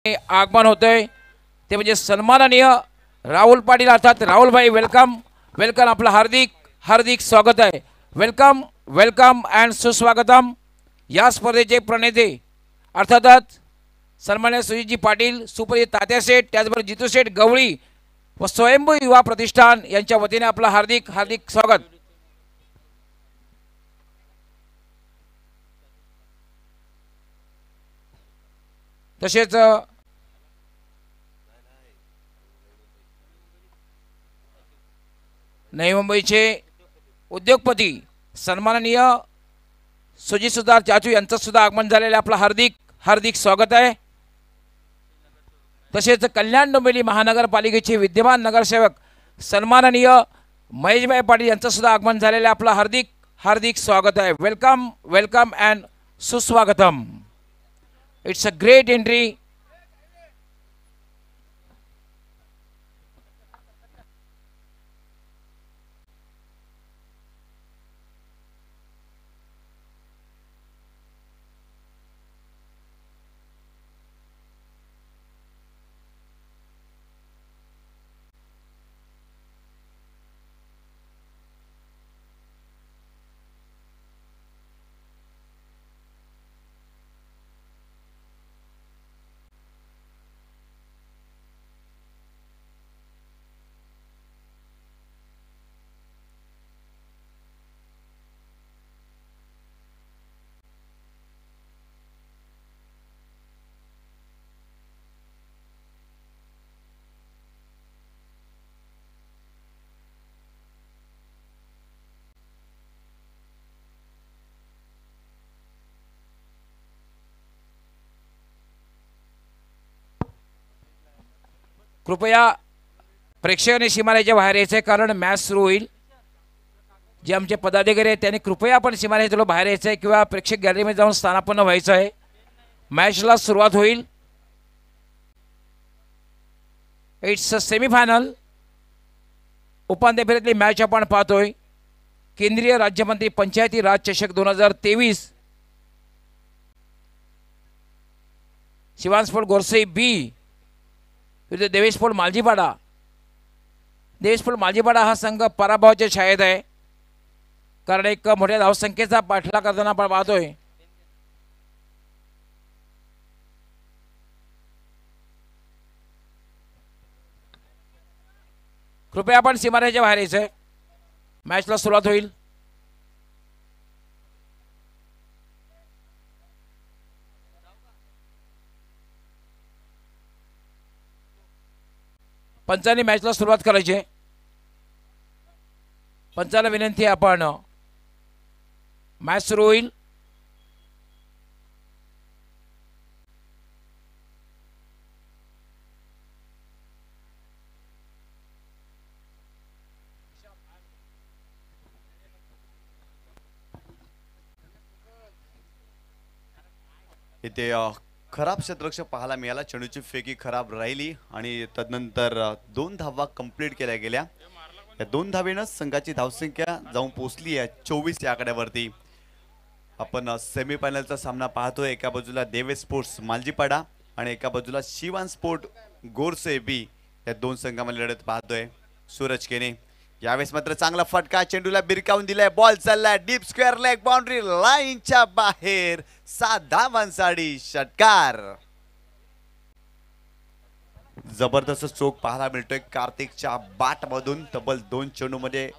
आगमन होतंय ते म्हणजे सन्माननीय राहुल पाटील अर्थात राहुल भाई वेलकम वेलकम आपलं हार्दिक हार्दिक स्वागत आहे। वेलकम वेलकम अँड सुस्वागतम। या स्पर्धेचे प्रणेते अर्थातच सन्माननीय सुजितजी पाटील, सुपरित तात्या शेठ, त्याचबरोबर जितू शेठ गवळी व स्वयंभू युवा प्रतिष्ठान यांच्या वतीने आपलं हार्दिक हार्दिक स्वागत। तसेच नवी मुंबईचे उद्योगपती सन्माननीय सुजित सुधार चाचू यांचं सुद्धा आगमन झालेलं आपलं हार्दिक हार्दिक स्वागत आहे। तसेच कल्याण डोंबिवली महानगरपालिकेचे विद्यमान नगरसेवक सन्माननीय महेशभाई पाटील यांचं सुद्धा आगमन झालेलं आपलं हार्दिक हार्दिक स्वागत आहे। वेलकम वेलकम अँड सुस्वागतम। It's a great entry. कृपया प्रेक्षकांनी सीमारेषेच्या बाहेर यायचे कारण मॅच सुरू होईल। जे आमचे पदाधिकारी आहेत त्यांनी कृपया आपण सीमारेषेच्या बाहेर यायचं आहे किंवा प्रेक्षक गॅलरीमध्ये जाऊन स्थानापन्न व्हायचं आहे। मॅचला सुरुवात होईल। It's a semifinal. उपांत्य फेरीतली मॅच आपण पाहतोय। केंद्रीय राज्यमंत्री पंचायती राज चषक 2023 शिवानस्फोट गोरसे बी विरुद्ध देवेशफोड मालजीपाडा। देवेशफोड मालजीपाडा हा संघ पराभवाच्या छायेत आहे कारण एक मोठ्या धावसंख्येचा पाठलाग करताना आपण पाहतोय। कृपया आपण सीमारेषेच्या बाहेर यायचं। मॅचला सुरुवात होईल। पंचांनी मॅचला सुरुवात करायची। पंचाला विनंती आहे आपण मॅच सुरू होईल। इथे खराब क्षेत्ररक्षक पाहायला मिळाला। चेंडूची फेकी खराब राहिली आणि तदनंतर 2 धावा कंप्लीट केल्या गेल्या। या 2 धावेनं संघाची धावसंख्या जाऊन पोहोचली आहे 24 या आकड्यावरती। आपण सेमीफायनलचा सामना पाहतोय। एका बाजूला देवेश स्पोर्ट्स मालजीपाडा आणि एका बाजूला शिवान स्पोर्ट गोरसे बी या 2 संघांमध्ये लढत पाहतोय। सूरज केने यावेळेस मात्र चांगला फटका, चेंडूला बिरकावून दिलाय। बॉल चाललाय डीप स्क्वेअर लेग बाउंड्री लाईनच्या बाहेर। 7 धावांसाठी षटकार। जबरदस्त चोक पाहायला मिळतोय कार्तिकच्या बॅट मधून। तब्बल 2 चेंडूमध्ये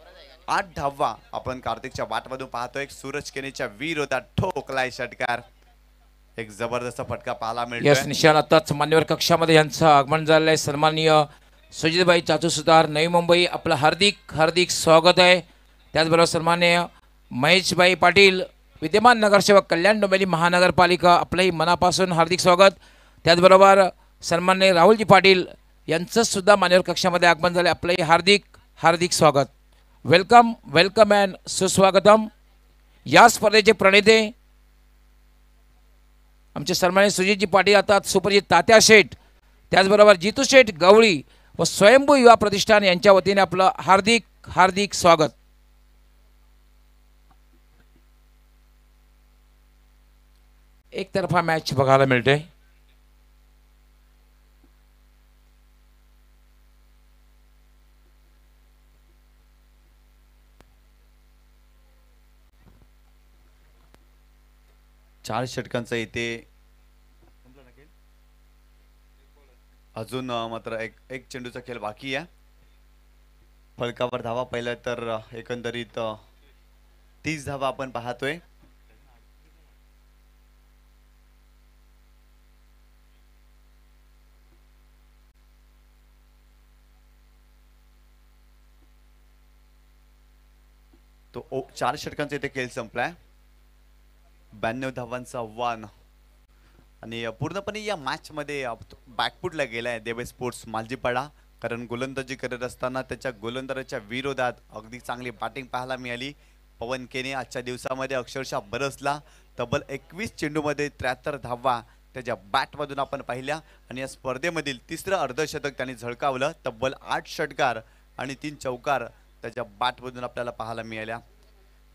8 धावा आपण कार्तिकच्या बॅट मधून पाहतोय। सूरज केनेच्या विरोधात ठोकलाय षटकार। एक जबरदस्त फटका पाहायला मिळतोय। यस निशान आताच मान्यवर कक्षामध्ये यांचं आगमन झालेलं आहे। सन्माननीय सुजितभाई चाचू सुतार नवी मुंबई आपलं हार्दिक हार्दिक स्वागत आहे। त्याचबरोबर सन्माननीय महेशभाई पाटील विद्यमान नगरसेवक कल्याण डोंबिवली महानगरपालिका आपलंही मनापासून हार्दिक स्वागत। त्याचबरोबर सन्माननीय राहुलजी पाटील यांचं सुद्धा मान्यवर कक्षामध्ये आगमन झाले आपलंही हार्दिक हार्दिक स्वागत। वेलकम वेलकम अँड सुस्वागतम। या स्पर्धेचे प्रणेते आमचे सन्माननीय सुजितजी पाटील आता सुपरिचित तात्या शेठ, त्याचबरोबर जितू शेठ गवळी व स्वयंभू युवा प्रतिष्ठान यांच्या वतीने आपलं हार्दिक हार्दिक स्वागत। एक तरफा मॅच बघायला मिळते। 4 षटकांचा इथे अजून मात्र एक चेंडूचा खेळ बाकी आहे. फलकावर धावा पहिल्या तर एकंदरीत 30 धावा आपण पाहतोय. तो 4 षटकांचा इथे खेळ संपलाय. 92 धावांचं आव्हान आणि पूर्णपणे या मॅच मध्ये बॅकफुटला गेलाय देवे स्पोर्ट्स मालजीपाडा. कारण गोलंदाजी करत असताना त्याच्या गोलंदाजाच्या विरोधात अगदी चांगली बॅटिंग पाहायला मिळाली. पवन केने आजच्या दिवसामध्ये अक्षरशः बरसला. तब्बल 21 चेंडूमध्ये 73 धावा त्याच्या बॅटमधून आपण पाहिल्या आणि या स्पर्धेमधील तिसरं अर्धशतक त्यांनी झळकावलं. तब्बल 8 षटकार आणि 3 चौकार त्याच्या बॅटमधून आपल्याला पाहायला मिळाल्या.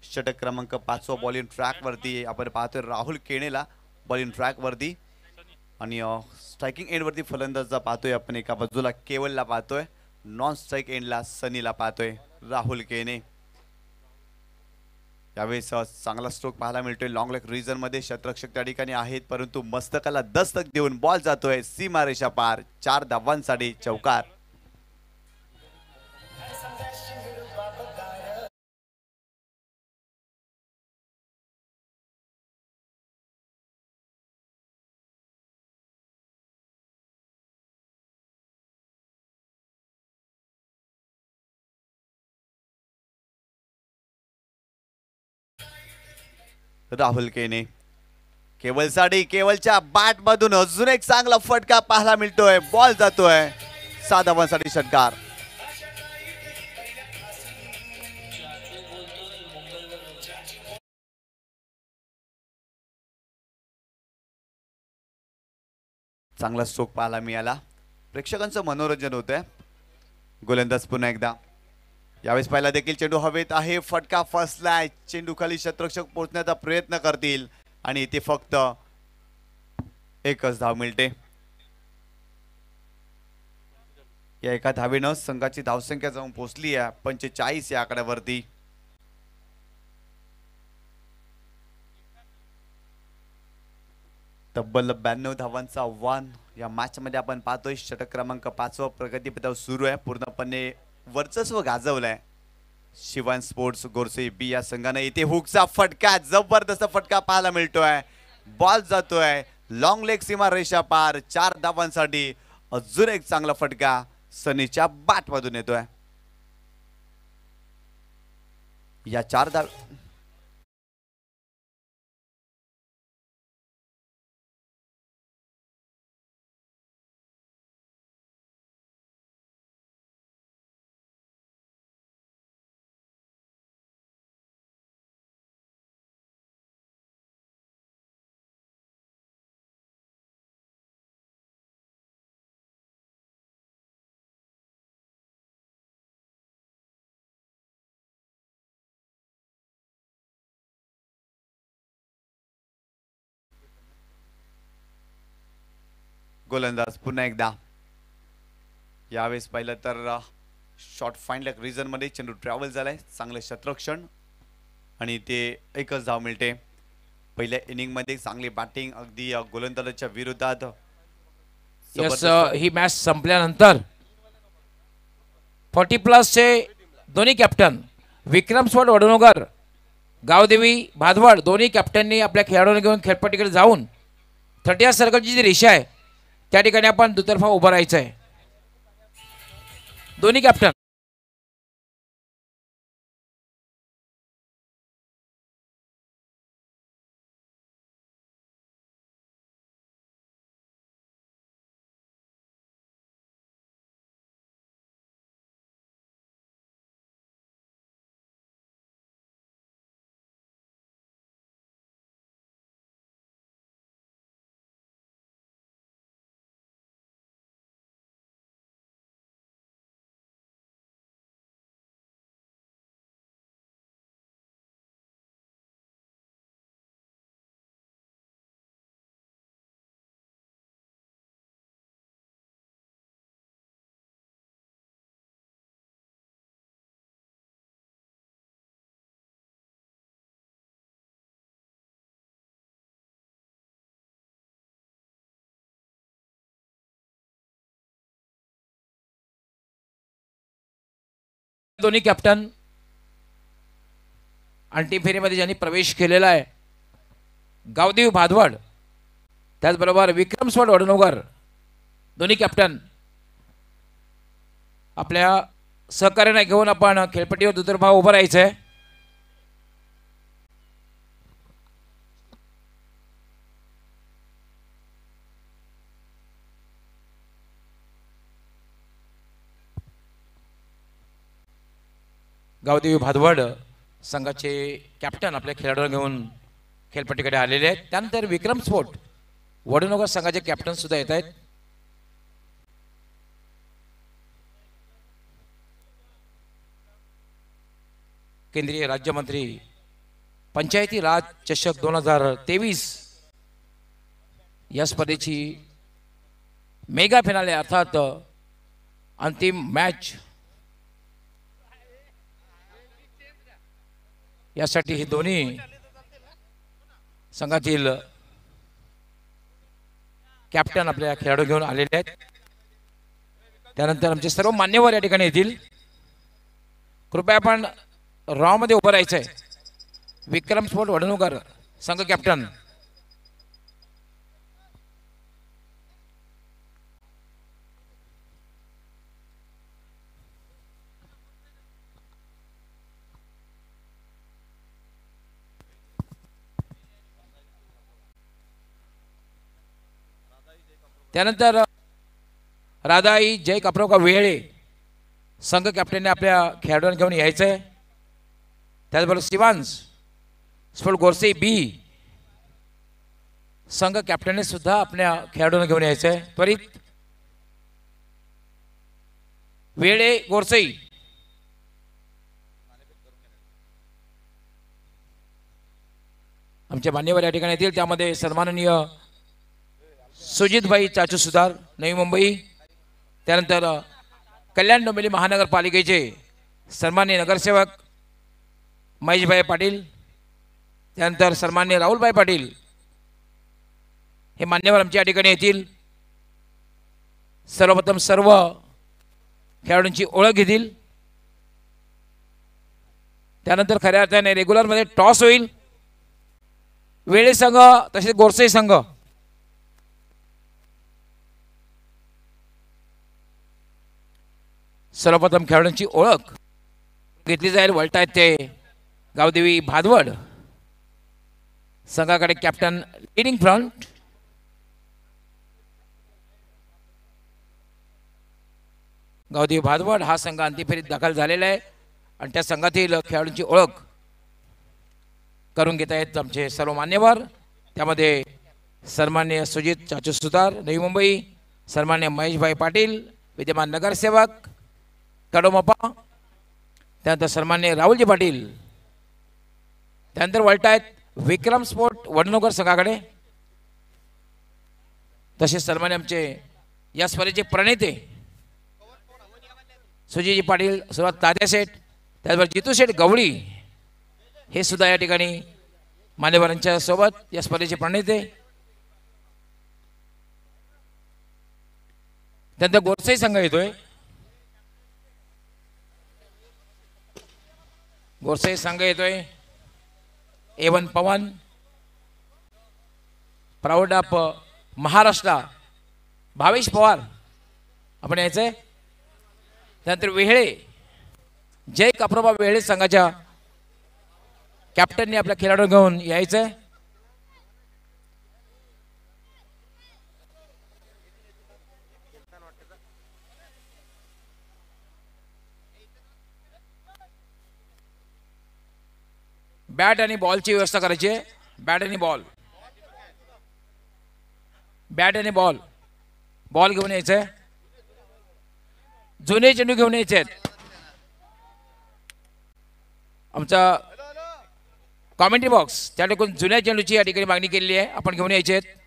षटक क्रमांक 5 बॉलिंग ट्रॅक वरती आपण पाहतोय राहुल केनेला बॉलिंग ट्रॅक वरती आणि स्ट्रायकिंग एंड वरती फलंदाजला पाहतोय आपण. एका बाजूला केवलला पाहतोय, नॉन स्ट्राईक एंडला सनीला पाहतोय. राहुल केने यावेळेस चांगला स्ट्रोक पाहायला मिळतोय. लॉंग लेग रिजन मध्ये शतरक्षक त्या ठिकाणी आहेत, परंतु मस्तकाला दस्तक देऊन बॉल जातोय सीमारेषा पार. 4 धावांसाठी चौकार. राहुल केने केवलसाठी केवलच्या बॅट मधून अजून एक चांगला फटका पाहायला मिळतोय. बॉल जातोय 7 धावांसाठी षटकार. चांगला स्ट्रोक पाहायला मिळाला. प्रेक्षकांचं मनोरंजन होतंय. गोलंदाज पुन्हा एकदा यावेळेस पहिला देखील चेंडू हवेत आहे. फटका फसलाय. चेंडू खाली शतरक्षक पोहोचण्याचा प्रयत्न करतील आणि इथे फक्त एकच धाव मिळते. या एका धावेनं संघाची धावसंख्या जाऊन पोहोचली आहे 45 या आकड्यावरती. तब्बल 92 धावांचं आव्हान या मॅच मध्ये आपण पाहतोय. षटक क्रमांक 5 प्रगतीपथावर सुरू आहे. पूर्णपणे वर्चस्व गाजवलंय शिवान स्पोर्ट्स गोरसे बी या संघाने. इथे हुकचा फटका, जबरदस्त फटका पाहायला मिळतोय. बॉल जातोय लॉंग लेग सीमा रेषा पार. 4 धावांसाठी अजून एक चांगला फटका सनीच्या बॅट मधून येतोय. या 4 धाव गोलंदाज पुन्हा एकदा यावेळेस पाहिलं तर शॉर्ट फाईन लेग रिजन मध्ये चेंडू ट्रॅव्हल झालाय. चांगले शतरक्षण आणि ते एकच धाव मिळते. पहिल्या इनिंग मध्ये चांगली बॅटिंग अगदी गोलंदाजाच्या विरोधात. ही मॅच संपल्यानंतर 40+ चे दोन्ही कॅप्टन विक्रम स्वट वडनगर, गावदेवी भादवड दोन्ही कॅप्टननी आपल्या खेळाडूंना घेऊन खेळपट्टीकडे जाऊन 30 सर्कलची जी रेषा आहे त्या ठिकाणी आपण दुतर्फा उभं राहायचं आहे. दोन्ही कॅप्टन दोन्ही कॅप्टन अंतिम फेरीमध्ये ज्यांनी प्रवेश केलेला आहे गावदेव भादवड त्याचबरोबर विक्रम स्पॉट वडनगर दोन्ही कॅप्टन आपल्या सहकार्याने घेऊन आपण खेळपट्टीवर दुतर्फा उभं राहायचं आहे. गावदेवी भादवड संघाचे कॅप्टन आपल्या खेळाडूंना घेऊन खेळपट्टीकडे आलेले आहेत. त्यानंतर विक्रम स्पोर्ट वडनगर संघाचे कॅप्टन सुद्धा येत आहेत. केंद्रीय राज्यमंत्री पंचायती राज चषक 2023 या स्पर्धेची मेगा फिनाले अर्थात अंतिम मॅच यासाठी हे दोन्ही संघातील कॅप्टन आपल्या खेळाडू घेऊन आलेले आहेत. त्यानंतर आमचे सर्व मान्यवर या ठिकाणी येतील. कृपया आपण रॉ मध्ये उभं राहायचं आहे. विक्रम स्पोर्ट वडनगर संघ कॅप्टन त्यानंतर राधाई जय कापरोका वेळे संघ कॅप्टनने आपल्या खेळाडूंना घेऊन यायचं आहे. त्याचबरोबर शिवांश स्पोर्ट गोरसे बी संघ कॅप्टनने सुद्धा आपल्या खेळाडूंना घेऊन यायचं आहे. त्वरित वेळे गोरसई आमचे मान्यवर या ठिकाणी येतील. त्यामध्ये सन्माननीय सुजितभाई चाचू सुतार नवी मुंबई, त्यानंतर कल्याण डोंबिवली महानगरपालिकेचे सन्माननीय नगरसेवक महेशभाई पाटील, त्यानंतर सन्माननीय राहुलभाई पाटील हे मान्यवर आमच्या या ठिकाणी येतील. सर्वप्रथम सर्व खेळाडूंची ओळख घेतील. त्यानंतर खऱ्या अर्थाने रेग्युलरमध्ये टॉस होईल. वेळे संघ तसेच गोरसे संघ सर्वप्रथम खेळाडूंची ओळख घेतली जाईल. वळतायत ते गावदेवी भादवड संघाकडे captain leading front. Gavdevi Bhadwad हा संघ अंतिम फेरीत दाखल झालेला आहे आणि त्या संघातील खेळाडूंची ओळख करून घेत आहेत आमचे सर्व मान्यवर. त्यामध्ये सन्माननीय सुजित चाचू सुतार नवी मुंबई, सन्माननीय महेशभाई पाटील विद्यमान नगरसेवक कडोमपा, त्यानंतर सन्माननीय राहुलजी पाटील, त्यानंतर वळतायत विक्रम स्पोर्ट वडनगर संघाकडे, तसेच सन्माननीय आमचे या स्पर्धेचे प्रणेते सुजीजी पाटील, सुरुवात तात्या शेठ, त्याचबरोबर जितू शेठ गवळी हे सुद्धा या ठिकाणी मान्यवरांच्या सोबत या स्पर्धेचे प्रणेते. त्यानंतर गोरसे संघ येतोय. गोरसे संघ येतोय. A1 Pawan proud of Maharashtra Bhavesh Pawar आपण यायचंय. त्यानंतर वेहळे जय कापरोबा वेहळे संघाच्या कॅप्टनने आपल्या खेळाडू घेऊन यायचंय. बॅट आणि बॉलची व्यवस्था करायची आहे. बॅट आणि बॉल, बॅट आणि बॉल, बॉल घेऊन यायचंय. जुने चेंडू घेऊन यायचे आहेत. आमचा कॉमेंट्री बॉक्स त्या ठिकाणी जुन्या चेंडूची या ठिकाणी मागणी केलेली आहे, आपण घेऊन यायचे आहेत.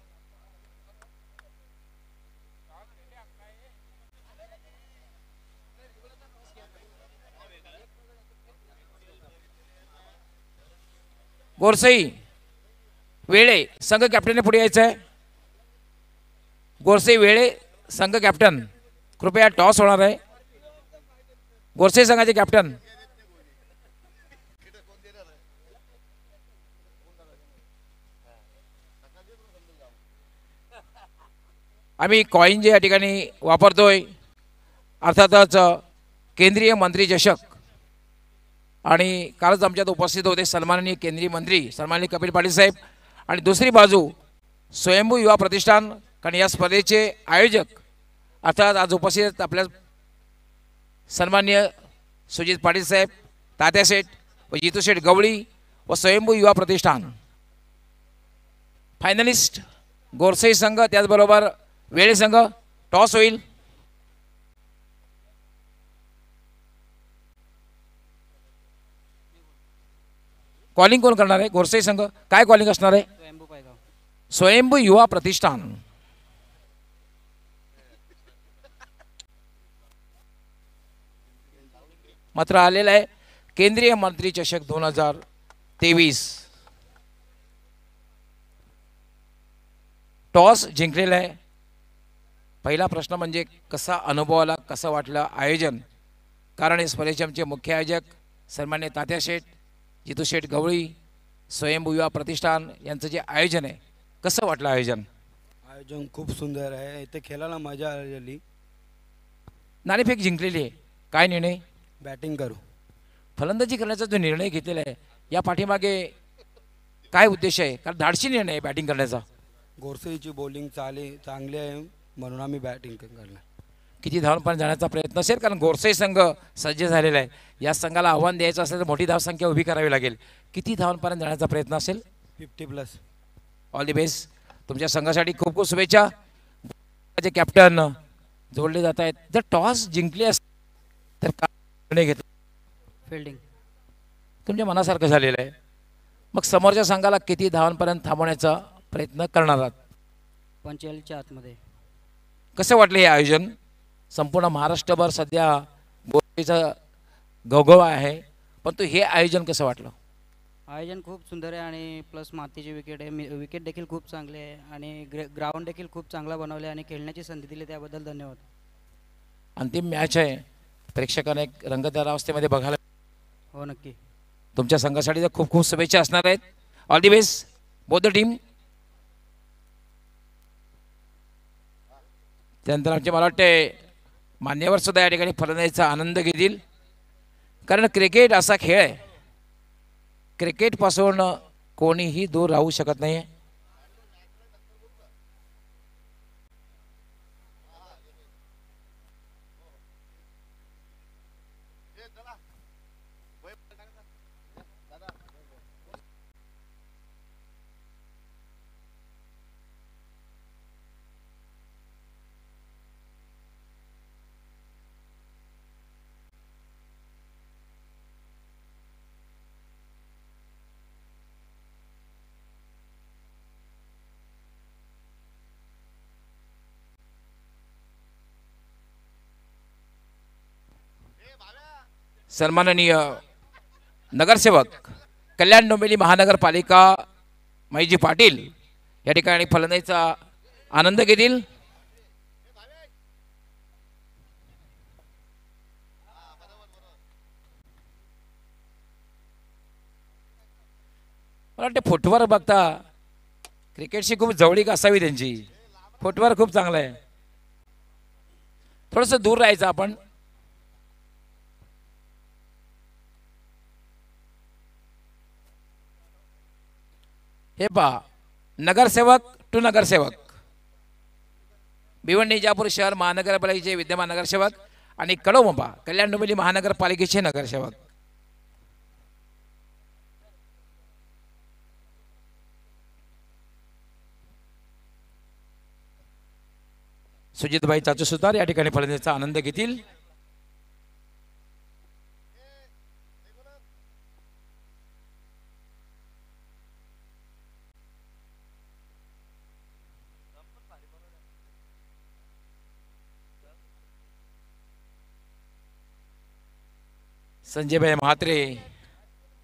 गोरसई वेळे संघ कॅप्टनने पुढे यायचं आहे. गोरसई वेळे संघ कॅप्टन, कृपया टॉस होणार आहे. गोरसे संघाचे कॅप्टन आम्ही कॉईन जे या ठिकाणी वापरतोय अर्थातच केंद्रीय मंत्री चषक आणि कालच आमच्यात उपस्थित होते सन्माननीय केंद्रीय मंत्री सन्माननीय कपिल पाटील साहेब आणि दुसरी बाजू स्वयंभू युवा प्रतिष्ठान कारण या स्पर्धेचे आयोजक अर्थात आज उपस्थित आहेत आपल्या सन्माननीय सुजित पाटील साहेब तात्या शेठ व जितू शेठ गवळी व स्वयंभू युवा प्रतिष्ठान फायनलिस्ट गोरसे संघ त्याचबरोबर वेळे संघ टॉस होईल कॉलिंग कोण करणार आहे गोरसे संघ काय कॉलिंग असणार आहे स्वयंभू युवा प्रतिष्ठान मात्र आलेला आहे केंद्रीय मंत्री चषक 2023 टॉस जिंकलेला आहे पहिला प्रश्न म्हणजे कसा अनुभव आला कसं वाटलं आयोजन कारण या स्पर्धेचे आमचे मुख्य आयोजक सन्मान्य तात्या शेठ जितू शेठ गवळी स्वयंभू युवा प्रतिष्ठान यांचं जे आयोजन आहे कसं वाटलं आयोजन आयोजन खूप सुंदर आहे इथे खेळायला मजा आलेली नाणेफेक जिंकलेली आहे काय निर्णय बॅटिंग करू फलंदाजी करण्याचा जो निर्णय घेतलेला आहे या पाठीमागे काय उद्देश आहे कारण धाडसी निर्णय आहे बॅटिंग करण्याचा गोरसेची बॉलिंग चांगली आहे म्हणून आम्ही बॅटिंग करणार किती धावांपर्यंत जाण्याचा प्रयत्न असेल कारण गोरसे संघ सज्ज झालेला आहे या संघाला आव्हान द्यायचं असेल तर मोठी धावसंख्या उभी करावी लागेल किती धावांपर्यंत जाण्याचा प्रयत्न असेल 50+ ऑल दी बेस्ट तुमच्या संघासाठी खूप खूप शुभेच्छा कॅप्टन जोडले जात आहेत जर टॉस जिंकले तर काय निर्णय घेतला फिल्डिंग तुमच्या मनासारखं झालेलं आहे मग समोरच्या संघाला किती धावांपर्यंत थांबवण्याचा प्रयत्न करणार आहात 45च्या आतमध्ये कसं वाटलं हे आयोजन संपूर्ण महाराष्ट्रभर सध्या गोरसेचा गवगवा आहे पण तो हे आयोजन कसं वाटलं आयोजन खूप सुंदर आहे आणि प्लस मातीची विकेट आहे विकेट देखील खूप चांगले आहे आणि ग्राउंड देखील खूप चांगला बनवले आणि खेळण्याची संधी दिली त्याबद्दल धन्यवाद अंतिम मॅच आहे प्रेक्षकांना एक रंगतदार अवस्थेमध्ये बघायला हो नक्की तुमच्या संघासाठी तर खूप खूप शुभेच्छा असणार आहेत all the best both the team त्यानंतर आमचे मला वाटते मान्यवर सुद्धा या ठिकाणी फलंदाजीचा आनंद घेतील कारण क्रिकेट असा खेळ आहे क्रिकेटपासून कोणीही दूर राहू शकत नाही सन्माननीय नगरसेवक कल्याण डोंबिवली महानगरपालिका महेशजी पाटील या ठिकाणी फलंदाजीचा आनंद घेतील मला वाटते फुटवर बघता क्रिकेटशी खूप जवळीक असावी त्यांची फुटवर खूप चांगलं आहे थोडंसं दूर राहायचं आपण हे पहा नगरसेवक टू नगरसेवक भिवंडी निजापूर शहर महानगरपालिकेचे विद्यमान नगरसेवक आणि कडोमोबा कल्याण डोंबिवली महानगरपालिकेचे नगरसेवक सुजितभाई चाचू सुतार या ठिकाणी फलंदाजीचा आनंद घेतील संजयभाई म्हात्रे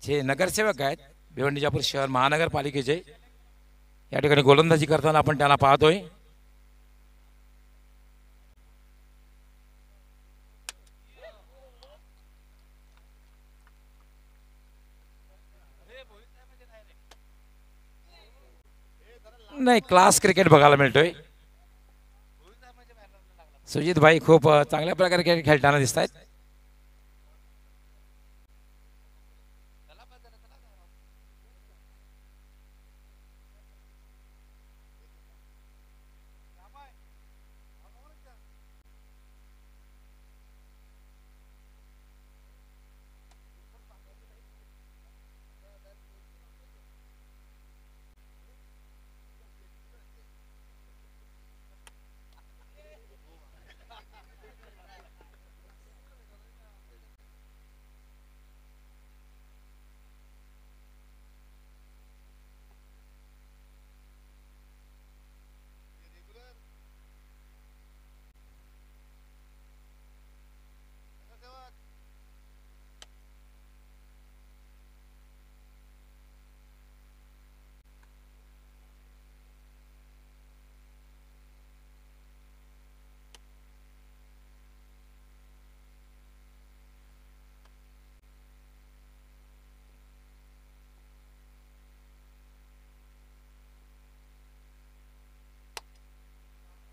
जे नगरसेवक आहेत भिवंडी निजापूर शहर महानगरपालिकेचे या ठिकाणी गोलंदाजी करताना आपण त्यांना पाहतोय नाही क्लास क्रिकेट बघायला मिळतोय. सुजित भाई खूप चांगल्या प्रकारे क्रिकेट खेळताना दिसत आहेत.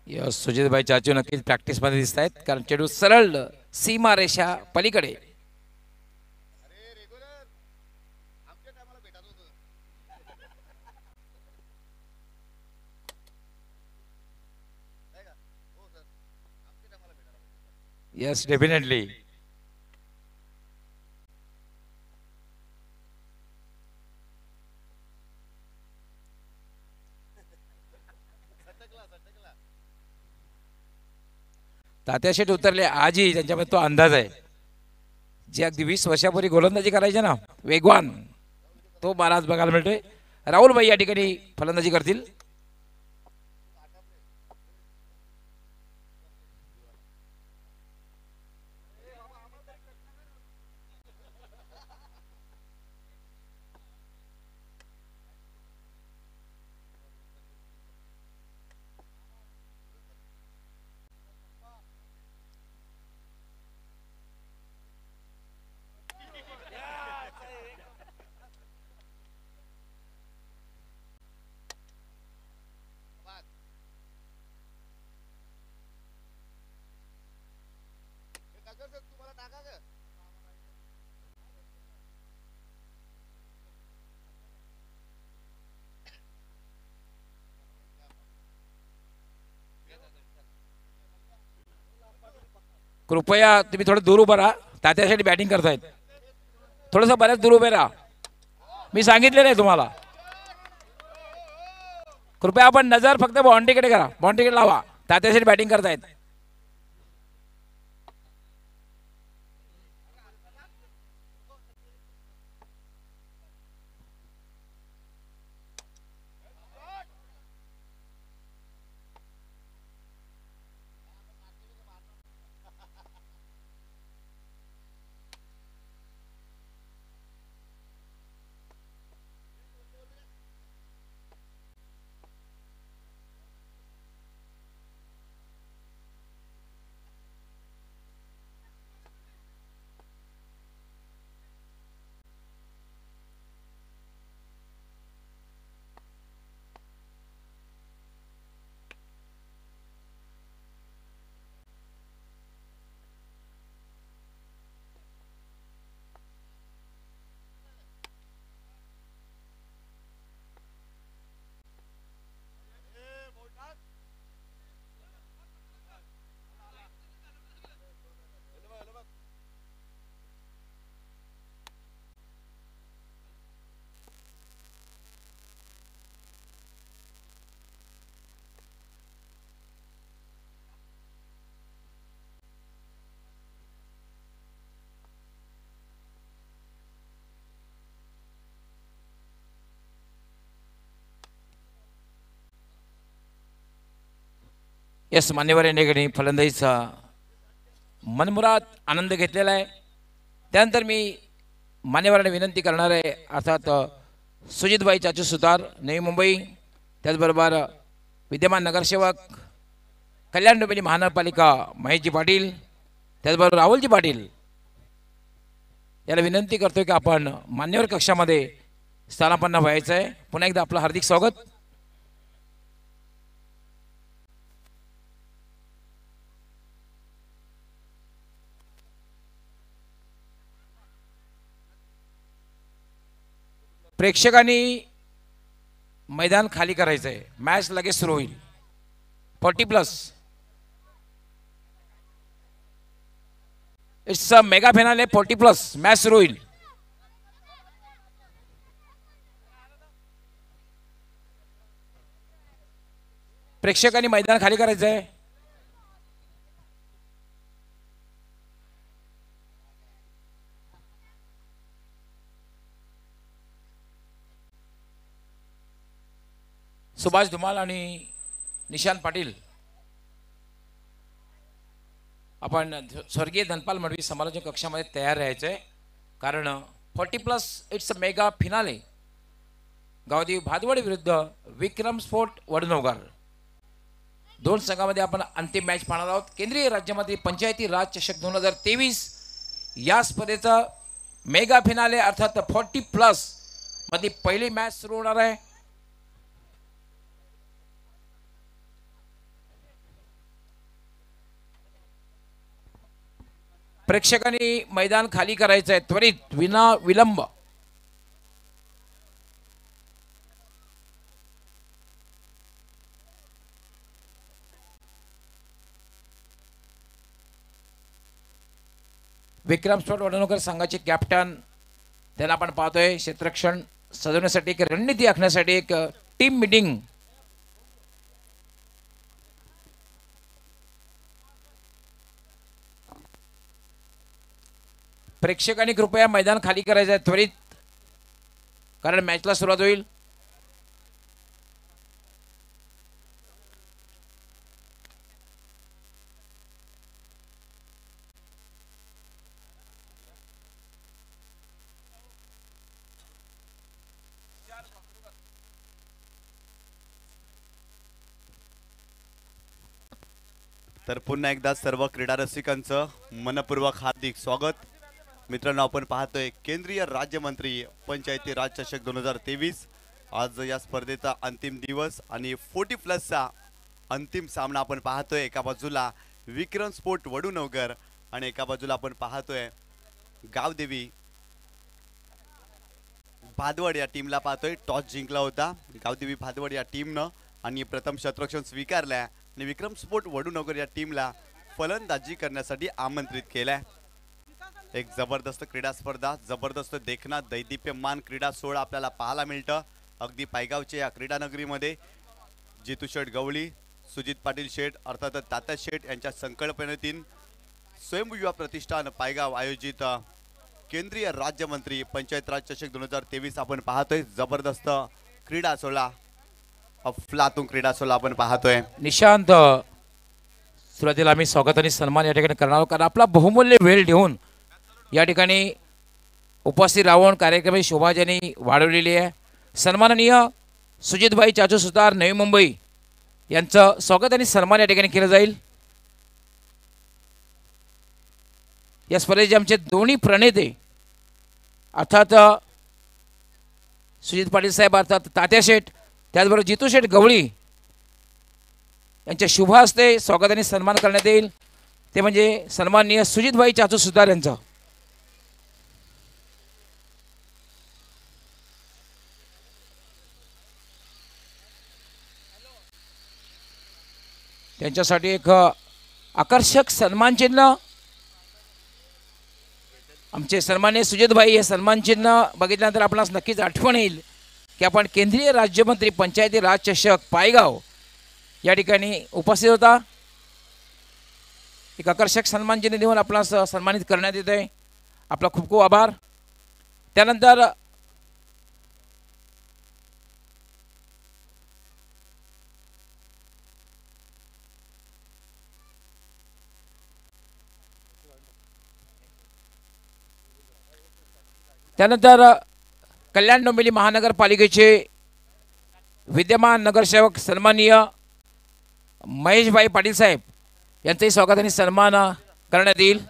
यस सुजितभाई चाचू नक्कीच प्रॅक्टिसमध्ये दिसत आहेत कारण चेंडू सरळ सीमा रेषा पलीकडे. Yes definitely. तात्या शेठ उतरले आजही त्यांच्यामध्ये तो अंदाज आहे. जे अगदी 20 वर्षापूर्वी गोलंदाजी करायचे ना वेगवान तो महाराज बघायला मिळतोय. राहुल भाई या ठिकाणी फलंदाजी करतील. कृपया तुम्ही थोडं दूर उभं राहा. तात्यासाठी बॅटिंग करतायत. थोडंसं बऱ्याच दूर उभे राहा. मी सांगितलेलं आहे तुम्हाला. कृपया आपण नजर फक्त बाउंड्रीकडे करा. बाउंड्रीकडे लावा. तात्यासाठी बॅटिंग करतायत. यस मान्यवर यांनी ठिकाणी फलंदाजीचा मनमुराद आनंद घेतलेला आहे. त्यानंतर मी मान्यवरांना विनंती करणार आहे अर्थात सुजितभाई चाचू सुतार नवी मुंबई, त्याचबरोबर विद्यमान नगरसेवक कल्याण डोंबिवली महानगरपालिका महेशजी पाटील, त्याचबरोबर राहुलजी पाटील याला विनंती करतोय की आपण मान्यवर कक्षामध्ये स्थानापन्न व्हायचं आहे. पुन्हा एकदा आपलं हार्दिक स्वागत. प्रेक्षकांनी मैदान खाली करायचं आहे, मॅच लगेच सुरू होईल. 40+. इट्स अ मेगा फायनल आहे. 40+. मॅच सुरू होईल. प्रेक्षकांनी मैदान खाली करायचं आहे. सुभाष धुमाल आणि निशांत पाटील आपण स्वर्गीय धनपाल मडवी समालोचन कक्षामध्ये तयार राहायचं आहे, कारण 40+ it's a mega finale. Gavdevi Bhadwad विरुद्ध विक्रम स्पोर्ट वडनवगार, दोन संघामध्ये आपण अंतिम मॅच पाहणार आहोत. केंद्रीय राज्यमंत्री पंचायती राज चषक 2023 या स्पर्धेचा मेगा फिनाले अर्थात 40+ मध्ये पहिली मॅच सुरू होणार आहे. प्रेक्षकांनी मैदान खाली करायचं आहे त्वरित, विना विलंब. विक्रम स्पोर्ट वडनवकर संघाचे कॅप्टन, त्याला आपण पाहतोय क्षेत्ररक्षण सजवण्यासाठी, एक रणनीती आखण्यासाठी एक टीम मीटिंग. प्रेक्षकांनी कृपया मैदान खाली करायचं आहे त्वरित, कारण मॅचला सुरुवात होईल. तर पुन्हा एकदा सर्व क्रीडा रसिकांचं मनपूर्वक हार्दिक स्वागत. मित्रांनो, आपण पाहतोय केंद्रीय राज्यमंत्री पंचायती राज चषक 2023. आज या स्पर्धेचा अंतिम दिवस आणि 40+चा अंतिम सामना आपण पाहतोय. एका बाजूला विक्रम स्पोर्ट वडनवगर आणि एका बाजूला आपण पाहतोय गावदेवी भादवड या टीमला पाहतोय. टॉस जिंकला होता गावदेवी भादवड या टीमनं आणि प्रथम क्षेत्ररक्षण स्वीकारलंय आणि विक्रम स्पोर्ट वडनवगर या टीमला फलंदाजी करण्यासाठी आमंत्रित केलंय. एक जबरदस्त क्रीडा स्पर्धा, जबरदस्त देखना दैदिप्यमान क्रीडा सोहळा आपल्याला पाहायला मिळतं. अगदी पायगावच्या या क्रीडानगरीमध्ये जितू शेठ गवळी, सुजित पाटील शेठ अर्थात तात्या शेठ यांच्या संकल्पनेतून स्वयंभू युवा प्रतिष्ठान पायगाव आयोजित केंद्रीय राज्यमंत्री पंचायत राज चषक 2023 आपण पाहतोय. जबरदस्त क्रीडा सोहळा, अफलातून क्रीडा सोहळा आपण पाहतोय. निशांत, सुरुवातीला आम्ही स्वागत आणि सन्मान या ठिकाणी करणार आहोत, कारण आपला बहुमूल्य वेळ देऊन या ठिकाणी उपस्थित राहून कार्यक्रमाची शोभा ज्यांनी वाढवलेली आहे. सन्माननीय सुजितभाई चाचू सुतार, नवी मुंबई यांचं स्वागत आणि सन्मान या ठिकाणी केलं जाईल. या स्पर्धेचे आमचे दोन्ही प्रणेते अर्थात सुजित पाटील साहेब अर्थात तात्या शेठ, त्याचबरोबर जितू शेठ गवळी यांच्या शुभ हस्ते स्वागत आणि सन्मान करण्यात येईल. ते म्हणजे सन्माननीय सुजितभाई चाचू सुतार यांचं. त्यांच्यासाठी एक आकर्षक सन्मान चिन्ह, आमचे सन्माननीय सुजितभाई, हे सन्मान चिन्ह बघितल्यानंतर आपणास नक्कीच आठवण येईल की आपण केंद्रीय राज्यमंत्री पंचायती राज चषक पायगाव या ठिकाणी उपस्थित होता. एक आकर्षक सन्मान चिन्ह देऊन आपणास सन्मानित करण्यात येत आहे. आपला खूप खूप आभार. त्यानंतर कल्याण डोंबिवली महानगरपालिकेचे विद्यमान नगरसेवक सन्माननीय महेशभाई पाटील साहेब यांचंही स्वागत आणि सन्मान करण्यात येईल.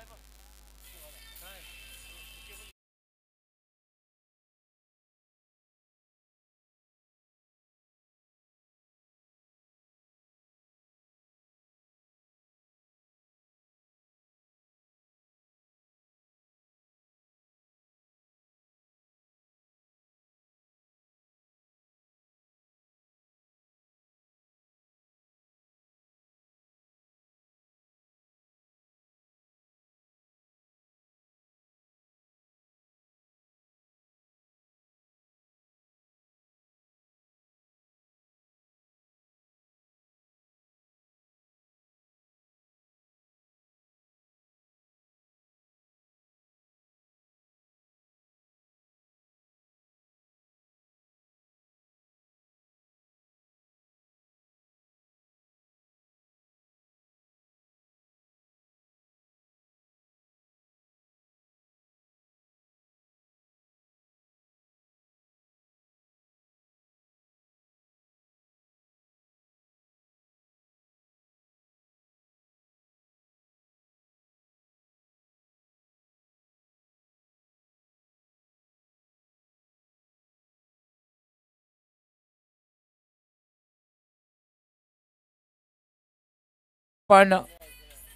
पण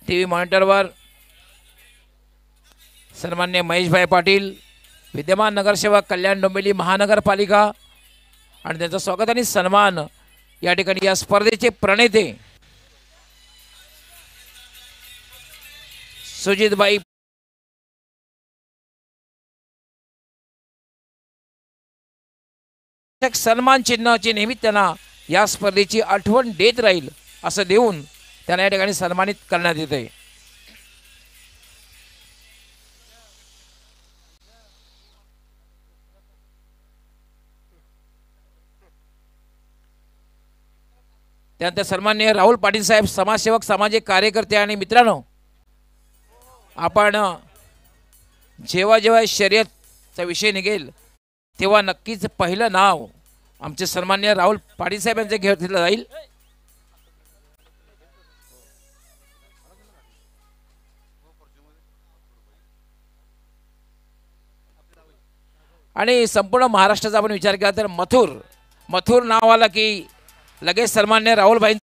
टीव्ही मॉनिटरवर सन्मान्य महेशभाई पाटील विद्यमान नगरसेवक कल्याण डोंबिवली महानगरपालिका आणि त्यांचं स्वागत आणि सन्मान या ठिकाणी या स्पर्धेचे प्रणेते सुजितबाई सन्मान चिन्हाची नेहमी त्यांना या स्पर्धेची आठवण देत राहील असं देऊन त्यांना या ठिकाणी सन्मानित करण्यात येते. त्यानंतर सन्माननीय राहुल पाटील साहेब समाजसेवक सामाजिक कार्यकर्ते आणि मित्रांनो, आपण जेव्हा जेव्हा शर्यतचा विषय निघेल तेव्हा नक्कीच पहिलं नाव आमचे सन्माननीय राहुल पाटील साहेब यांचे घेतलं जाईल. आणि संपूर्ण महाराष्ट्राचा आपण विचार केला तर मथुर नाव आला की लगेच सन्माननीय राहुल भाई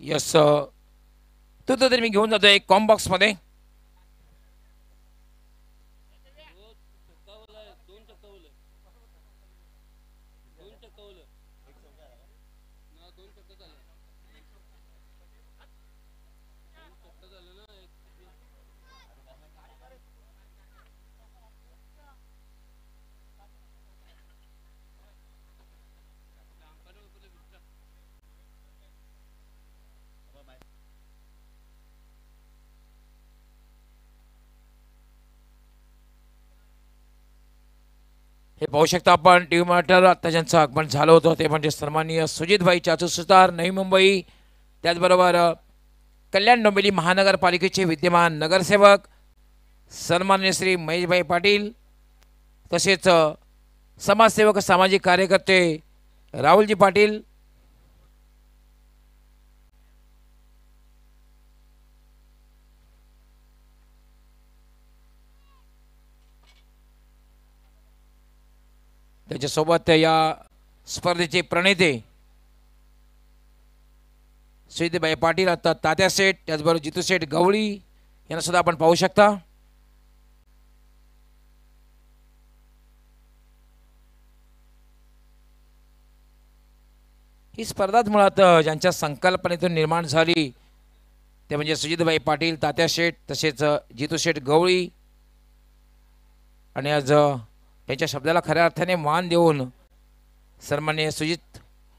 यस तो तरी मी घेऊन जातो एक कॉम बॉक्स मध्ये. हे पाहू शकता आपण टीव्ही मॉनिटर. आता ज्यांचं आगमन झालं होतं ते म्हणजे सन्माननीय सुजितभाई चाचू सुतार नवी मुंबई, त्याचबरोबर कल्याण डोंबिवली महानगरपालिकेचे विद्यमान नगरसेवक सन्माननीय श्री महेशभाई पाटील, तसेच समाजसेवक सामाजिक कार्यकर्ते राहुलजी पाटील, त्याच्यासोबत या स्पर्धेचे प्रणेते सुजितभाई पाटील, आता तात्या शेठ, त्याचबरोबर जितू शेठ गवळी यांना सुद्धा आपण पाहू शकता. ही स्पर्धा मुळात ज्यांच्या संकल्पनेतून निर्माण झाली ते म्हणजे सुजितभाई पाटील, तात्या शेठ, तसेच जितू शेठ गवळी आणि आज त्यांच्या शब्दाला खऱ्या अर्थाने मान देऊन सन्माननीय सुजित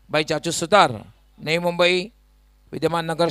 बाई चाचू सुतार नवी मुंबई विद्यमान नगर